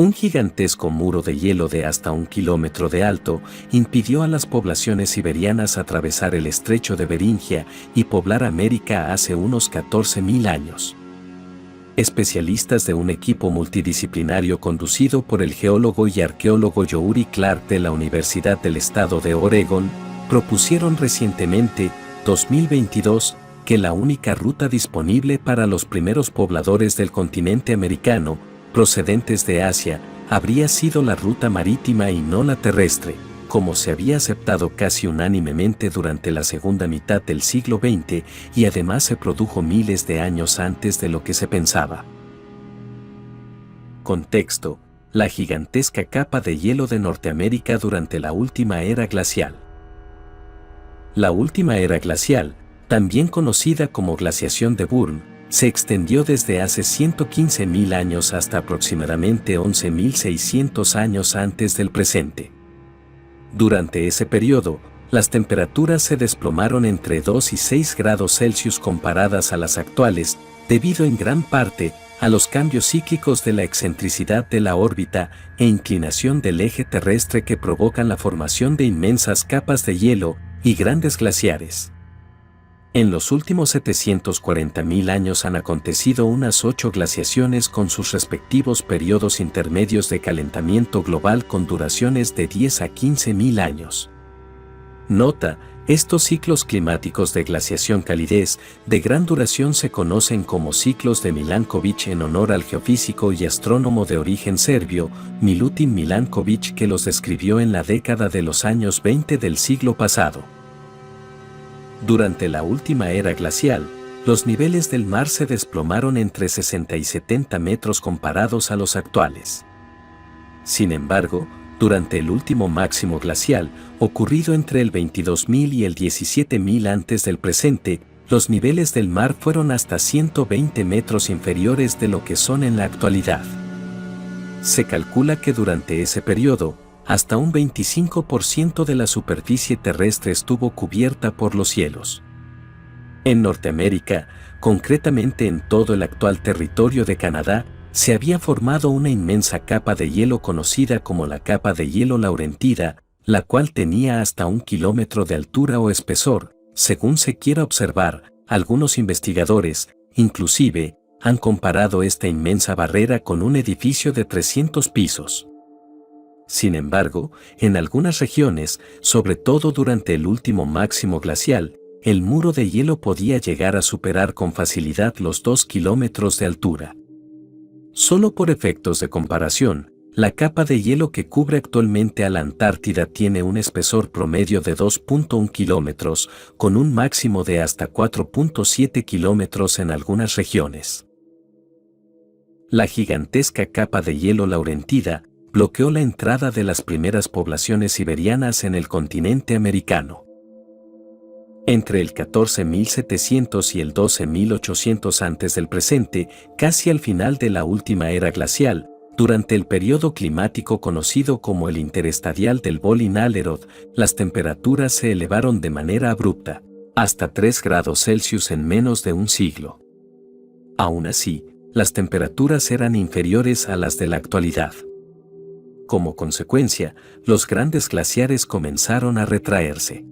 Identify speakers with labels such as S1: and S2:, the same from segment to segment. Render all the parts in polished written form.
S1: Un gigantesco muro de hielo de hasta 1 kilómetro de alto impidió a las poblaciones siberianas atravesar el estrecho de Beringia y poblar América hace unos 14.000 años. Especialistas de un equipo multidisciplinario conducido por el geólogo y arqueólogo Youri Clark de la Universidad del Estado de Oregón, propusieron recientemente, 2022, que la única ruta disponible para los primeros pobladores del continente americano, procedentes de Asia, habría sido la ruta marítima y no la terrestre, como se había aceptado casi unánimemente durante la segunda mitad del siglo XX y además se produjo miles de años antes de lo que se pensaba. Contexto: la gigantesca capa de hielo de Norteamérica durante la última era glacial. La última era glacial, también conocida como glaciación de Burn, se extendió desde hace 115.000 años hasta aproximadamente 11.600 años antes del presente. Durante ese periodo, las temperaturas se desplomaron entre 2 y 6 grados Celsius comparadas a las actuales, debido en gran parte a los cambios cíclicos de la excentricidad de la órbita e inclinación del eje terrestre que provocan la formación de inmensas capas de hielo y grandes glaciares. En los últimos 740.000 años han acontecido unas 8 glaciaciones con sus respectivos periodos intermedios de calentamiento global con duraciones de 10 a 15.000 años. Nota: estos ciclos climáticos de glaciación-calidez de gran duración se conocen como ciclos de Milanković en honor al geofísico y astrónomo de origen serbio, Milutin Milanković, que los describió en la década de los años 20 del siglo pasado. Durante la última era glacial, los niveles del mar se desplomaron entre 60 y 70 metros comparados a los actuales. Sin embargo, durante el último máximo glacial, ocurrido entre el 22.000 y el 17.000 antes del presente, los niveles del mar fueron hasta 120 metros inferiores de lo que son en la actualidad. Se calcula que durante ese periodo, hasta un 25% de la superficie terrestre estuvo cubierta por los hielos. En Norteamérica, concretamente en todo el actual territorio de Canadá, se había formado una inmensa capa de hielo conocida como la capa de hielo Laurentida, la cual tenía hasta 1 kilómetro de altura o espesor, según se quiera observar. Algunos investigadores, inclusive, han comparado esta inmensa barrera con un edificio de 300 pisos. Sin embargo, en algunas regiones, sobre todo durante el último máximo glacial, el muro de hielo podía llegar a superar con facilidad los 2 kilómetros de altura. Solo por efectos de comparación, la capa de hielo que cubre actualmente a la Antártida tiene un espesor promedio de 2.1 kilómetros, con un máximo de hasta 4.7 kilómetros en algunas regiones. La gigantesca capa de hielo Laurentida bloqueó la entrada de las primeras poblaciones siberianas en el continente americano. Entre el 14.700 y el 12.800 antes del presente, casi al final de la última era glacial, durante el periodo climático conocido como el interestadial del Volin-Alerod, las temperaturas se elevaron de manera abrupta, hasta 3 grados Celsius en menos de un siglo. Aún así, las temperaturas eran inferiores a las de la actualidad. Como consecuencia, los grandes glaciares comenzaron a retraerse.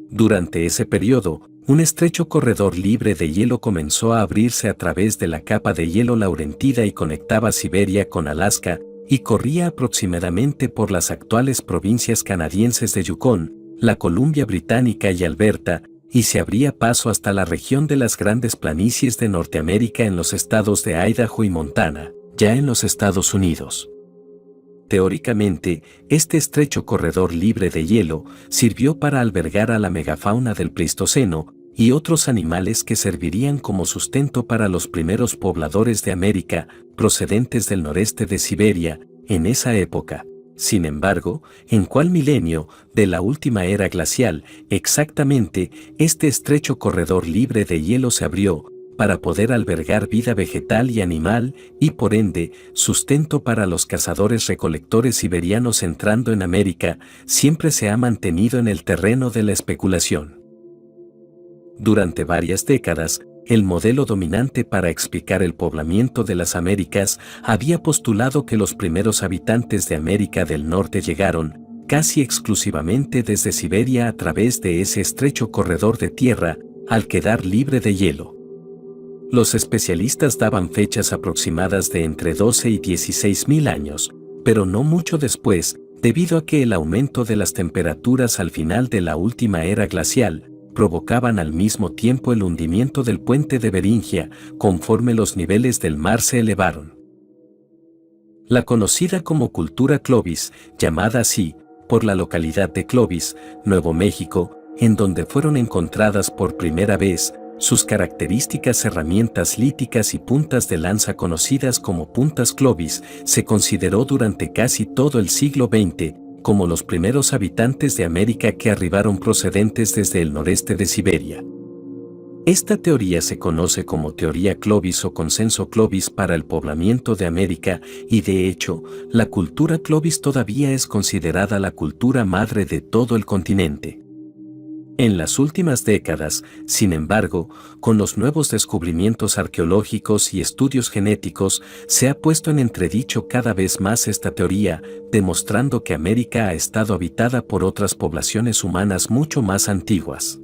S1: Durante ese periodo, un estrecho corredor libre de hielo comenzó a abrirse a través de la capa de hielo Laurentida y conectaba Siberia con Alaska, y corría aproximadamente por las actuales provincias canadienses de Yukon, la Columbia Británica y Alberta, y se abría paso hasta la región de las Grandes Planicies de Norteamérica en los estados de Idaho y Montana, ya en los Estados Unidos. Teóricamente, este estrecho corredor libre de hielo sirvió para albergar a la megafauna del Pleistoceno y otros animales que servirían como sustento para los primeros pobladores de América, procedentes del noreste de Siberia, en esa época. Sin embargo, ¿en cuál milenio de la última era glacial exactamente este estrecho corredor libre de hielo se abrió para poder albergar vida vegetal y animal y por ende sustento para los cazadores-recolectores siberianos entrando en América? Siempre se ha mantenido en el terreno de la especulación. Durante varias décadas, el modelo dominante para explicar el poblamiento de las Américas, había postulado que los primeros habitantes de América del Norte llegaron, casi exclusivamente desde Siberia a través de ese estrecho corredor de tierra, al quedar libre de hielo. Los especialistas daban fechas aproximadas de entre 12 y 16.000 años, pero no mucho después, debido a que el aumento de las temperaturas al final de la última era glacial provocaban al mismo tiempo el hundimiento del puente de Beringia, conforme los niveles del mar se elevaron. La conocida como cultura Clovis, llamada así por la localidad de Clovis, Nuevo México, en donde fueron encontradas por primera vez sus características herramientas líticas y puntas de lanza conocidas como puntas Clovis, se consideró durante casi todo el siglo XX como los primeros habitantes de América que arribaron procedentes desde el noreste de Siberia. Esta teoría se conoce como teoría Clovis o consenso Clovis para el poblamiento de América y de hecho, la cultura Clovis todavía es considerada la cultura madre de todo el continente. En las últimas décadas, sin embargo, con los nuevos descubrimientos arqueológicos y estudios genéticos, se ha puesto en entredicho cada vez más esta teoría, demostrando que América ha estado habitada por otras poblaciones humanas mucho más antiguas.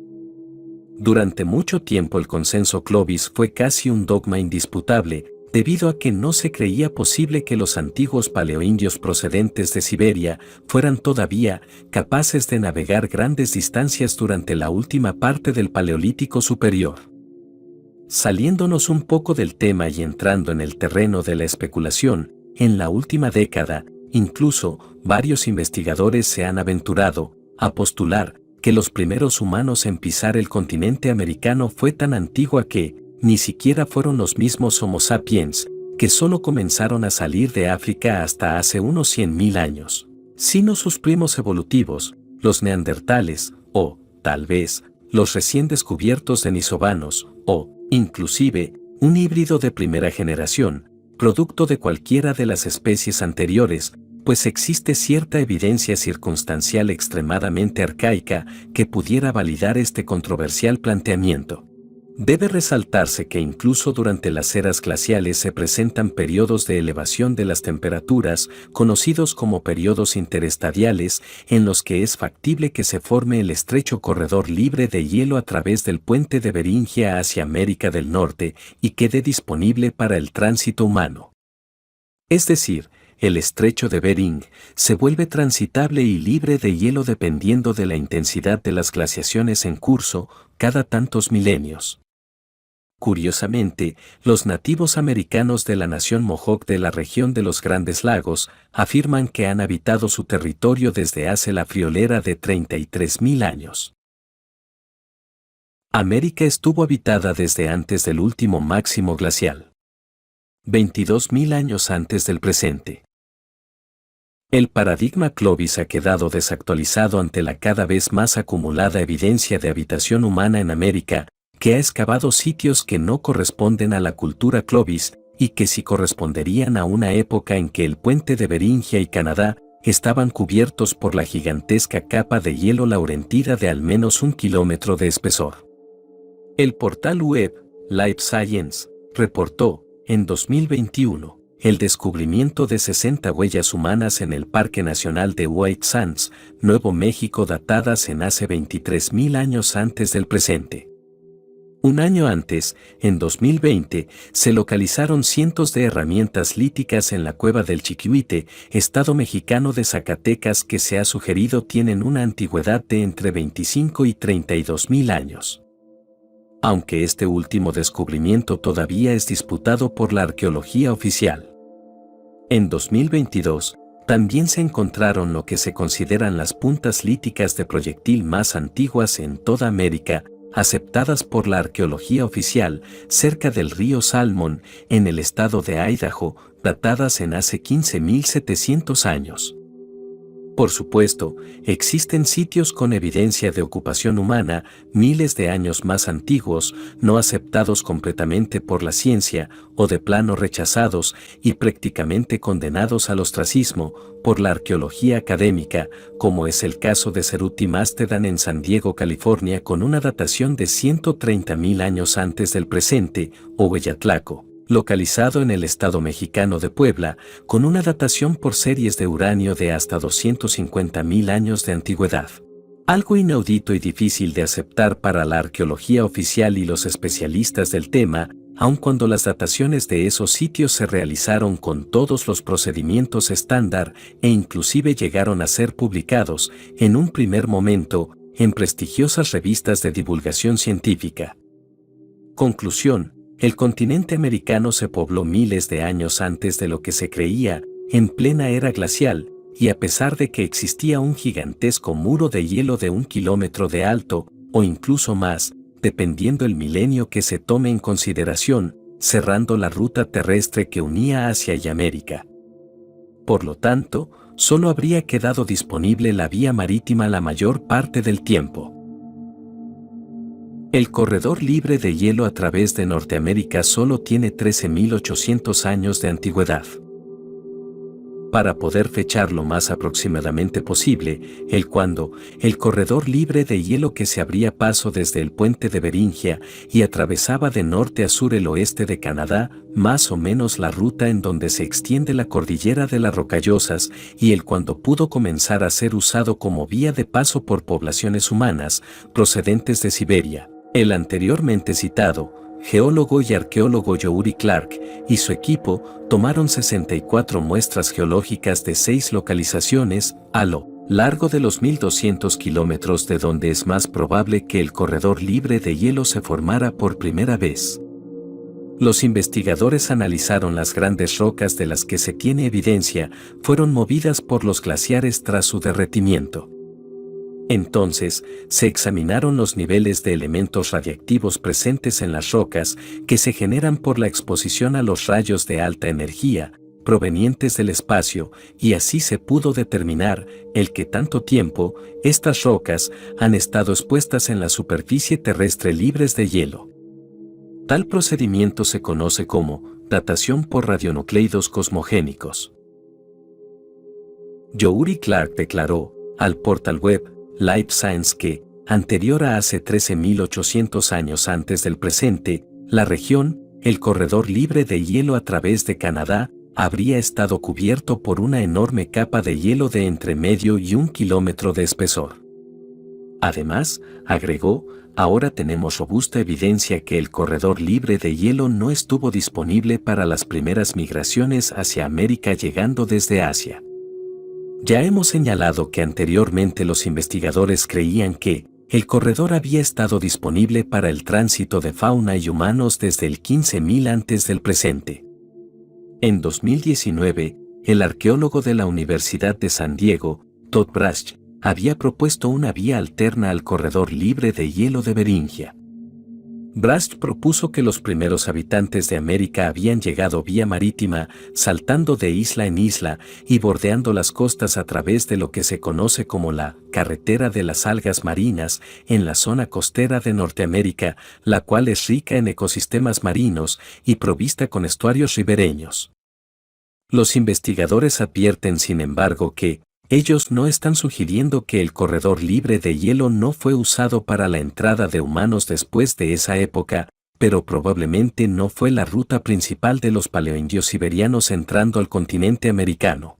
S1: Durante mucho tiempo el consenso Clovis fue casi un dogma indisputable, debido a que no se creía posible que los antiguos paleoindios procedentes de Siberia fueran todavía capaces de navegar grandes distancias durante la última parte del Paleolítico Superior. Saliéndonos un poco del tema y entrando en el terreno de la especulación, en la última década, incluso, varios investigadores se han aventurado a postular que los primeros humanos en pisar el continente americano fue tan antigua que, ni siquiera fueron los mismos Homo sapiens, que solo comenzaron a salir de África hasta hace unos 100.000 años, sino sus primos evolutivos, los neandertales, o, tal vez, los recién descubiertos denisovanos, o, inclusive, un híbrido de primera generación, producto de cualquiera de las especies anteriores, pues existe cierta evidencia circunstancial extremadamente arcaica que pudiera validar este controversial planteamiento. Debe resaltarse que incluso durante las eras glaciales se presentan periodos de elevación de las temperaturas, conocidos como periodos interestadiales, en los que es factible que se forme el estrecho corredor libre de hielo a través del puente de Beringia hacia América del Norte y quede disponible para el tránsito humano. Es decir, el estrecho de Bering se vuelve transitable y libre de hielo dependiendo de la intensidad de las glaciaciones en curso cada tantos milenios. Curiosamente, los nativos americanos de la nación Mohawk de la región de los Grandes Lagos afirman que han habitado su territorio desde hace la friolera de 33.000 años. América estuvo habitada desde antes del último máximo glacial. 22.000 años antes del presente. El paradigma Clovis ha quedado desactualizado ante la cada vez más acumulada evidencia de habitación humana en América, que ha excavado sitios que no corresponden a la cultura Clovis y que sí corresponderían a una época en que el puente de Beringia y Canadá estaban cubiertos por la gigantesca capa de hielo laurentida de al menos 1 kilómetro de espesor. El portal web Life Science reportó, en 2021, el descubrimiento de 60 huellas humanas en el Parque Nacional de White Sands, Nuevo México, datadas en hace 23.000 años antes del presente. Un año antes, en 2020, se localizaron cientos de herramientas líticas en la cueva del Chiquihuite, estado mexicano de Zacatecas, que se ha sugerido tienen una antigüedad de entre 25 y 32.000 años. Aunque este último descubrimiento todavía es disputado por la arqueología oficial. En 2022, también se encontraron lo que se consideran las puntas líticas de proyectil más antiguas en toda América, aceptadas por la arqueología oficial, cerca del río Salmon, en el estado de Idaho, datadas en hace 15.700 años. Por supuesto, existen sitios con evidencia de ocupación humana miles de años más antiguos, no aceptados completamente por la ciencia o de plano rechazados y prácticamente condenados al ostracismo por la arqueología académica, como es el caso de Ceruti Mastodon en San Diego, California, con una datación de 130.000 años antes del presente, o Huellatlaco, localizado en el estado mexicano de Puebla, con una datación por series de uranio de hasta 250.000 años de antigüedad. Algo inaudito y difícil de aceptar para la arqueología oficial y los especialistas del tema, aun cuando las dataciones de esos sitios se realizaron con todos los procedimientos estándar e inclusive llegaron a ser publicados, en un primer momento, en prestigiosas revistas de divulgación científica. Conclusión: el continente americano se pobló miles de años antes de lo que se creía, en plena era glacial, y a pesar de que existía un gigantesco muro de hielo de 1 kilómetro de alto, o incluso más, dependiendo el milenio que se tome en consideración, cerrando la ruta terrestre que unía Asia y América. Por lo tanto, solo habría quedado disponible la vía marítima la mayor parte del tiempo. El corredor libre de hielo a través de Norteamérica solo tiene 13.800 años de antigüedad. Para poder fechar lo más aproximadamente posible, el corredor libre de hielo que se abría paso desde el puente de Beringia y atravesaba de norte a sur el oeste de Canadá, más o menos la ruta en donde se extiende la cordillera de las Rocallosas, y cuando pudo comenzar a ser usado como vía de paso por poblaciones humanas procedentes de Siberia. El anteriormente citado geólogo y arqueólogo Youri Clark y su equipo tomaron 64 muestras geológicas de 6 localizaciones a lo largo de los 1.200 kilómetros, de donde es más probable que el corredor libre de hielo se formara por primera vez. Los investigadores analizaron las grandes rocas de las que se tiene evidencia fueron movidas por los glaciares tras su derretimiento. Entonces, se examinaron los niveles de elementos radiactivos presentes en las rocas que se generan por la exposición a los rayos de alta energía provenientes del espacio, y así se pudo determinar que tanto tiempo estas rocas han estado expuestas en la superficie terrestre libres de hielo. Tal procedimiento se conoce como datación por radionucleidos cosmogénicos. Youri Clark declaró al portal web Life Science que, anterior a hace 13.800 años antes del presente, la región, el corredor libre de hielo a través de Canadá, habría estado cubierto por una enorme capa de hielo de entre medio y 1 kilómetro de espesor. Además, agregó, ahora tenemos robusta evidencia que el corredor libre de hielo no estuvo disponible para las primeras migraciones hacia América llegando desde Asia. Ya hemos señalado que anteriormente los investigadores creían que el corredor había estado disponible para el tránsito de fauna y humanos desde el 15.000 antes del presente. En 2019, el arqueólogo de la Universidad de San Diego, Todd Brasch, había propuesto una vía alterna al corredor libre de hielo de Beringia. Brasch propuso que los primeros habitantes de América habían llegado vía marítima, saltando de isla en isla y bordeando las costas a través de lo que se conoce como la carretera de las algas marinas en la zona costera de Norteamérica, la cual es rica en ecosistemas marinos y provista con estuarios ribereños. Los investigadores advierten, sin embargo, que ellos no están sugiriendo que el corredor libre de hielo no fue usado para la entrada de humanos después de esa época, pero probablemente no fue la ruta principal de los paleoindios siberianos entrando al continente americano.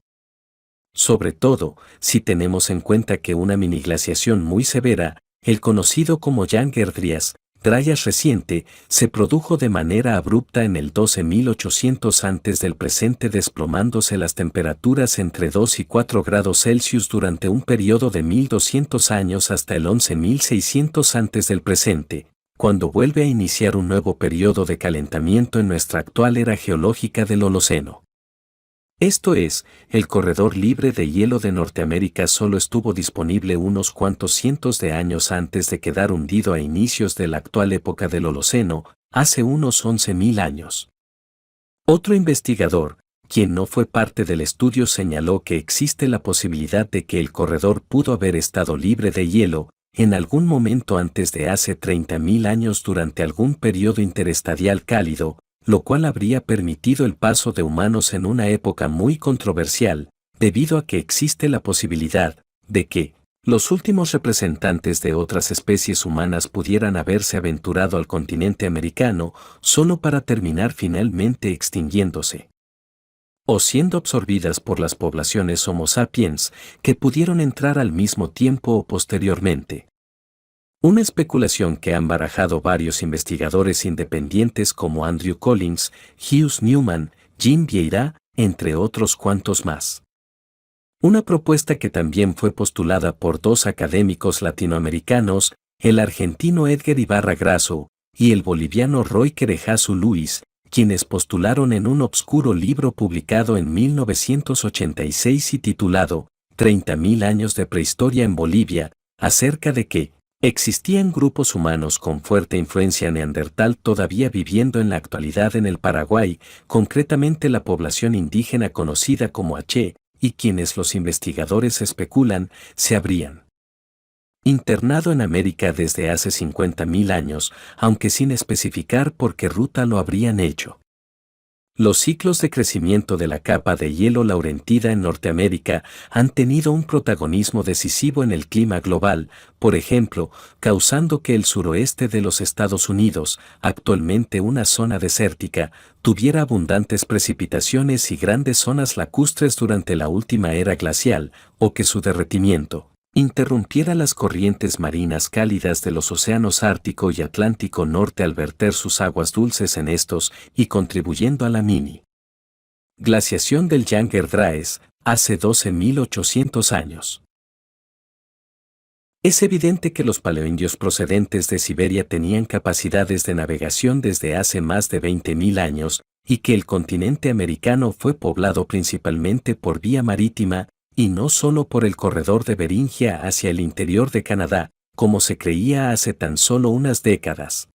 S1: Sobre todo, si tenemos en cuenta que una miniglaciación muy severa, el conocido como Younger Dryas reciente, se produjo de manera abrupta en el 12.800 antes del presente, desplomándose las temperaturas entre 2 y 4 grados Celsius durante un periodo de 1.200 años hasta el 11.600 antes del presente, cuando vuelve a iniciar un nuevo periodo de calentamiento en nuestra actual era geológica del Holoceno. Esto es, el corredor libre de hielo de Norteamérica solo estuvo disponible unos cuantos cientos de años antes de quedar hundido a inicios de la actual época del Holoceno, hace unos 11.000 años. Otro investigador, quien no fue parte del estudio, señaló que existe la posibilidad de que el corredor pudo haber estado libre de hielo en algún momento antes de hace 30.000 años durante algún periodo interestadial cálido, lo cual habría permitido el paso de humanos en una época muy controversial, debido a que existe la posibilidad de que los últimos representantes de otras especies humanas pudieran haberse aventurado al continente americano solo para terminar finalmente extinguiéndose o siendo absorbidas por las poblaciones Homo sapiens que pudieron entrar al mismo tiempo o posteriormente. Una especulación que han barajado varios investigadores independientes como Andrew Collins, Hughes Newman, Jim Vieira, entre otros cuantos más. Una propuesta que también fue postulada por dos académicos latinoamericanos, el argentino Edgar Ibarra Grasso y el boliviano Roy Querejazu Luis, quienes postularon en un obscuro libro publicado en 1986 y titulado 30.000 años de prehistoria en Bolivia, acerca de que existían grupos humanos con fuerte influencia neandertal todavía viviendo en la actualidad en el Paraguay, concretamente la población indígena conocida como Aché, y quienes los investigadores especulan se habrían internado en América desde hace 50.000 años, aunque sin especificar por qué ruta lo habrían hecho. Los ciclos de crecimiento de la capa de hielo Laurentida en Norteamérica han tenido un protagonismo decisivo en el clima global, por ejemplo, causando que el suroeste de los Estados Unidos, actualmente una zona desértica, tuviera abundantes precipitaciones y grandes zonas lacustres durante la última era glacial, o que su derretimiento interrumpiera las corrientes marinas cálidas de los océanos Ártico y Atlántico Norte al verter sus aguas dulces en estos y contribuyendo a la mini glaciación del Younger Dryas hace 12.800 años. Es evidente que los paleoindios procedentes de Siberia tenían capacidades de navegación desde hace más de 20.000 años y que el continente americano fue poblado principalmente por vía marítima, y no solo por el corredor de Beringia hacia el interior de Canadá, como se creía hace tan solo unas décadas.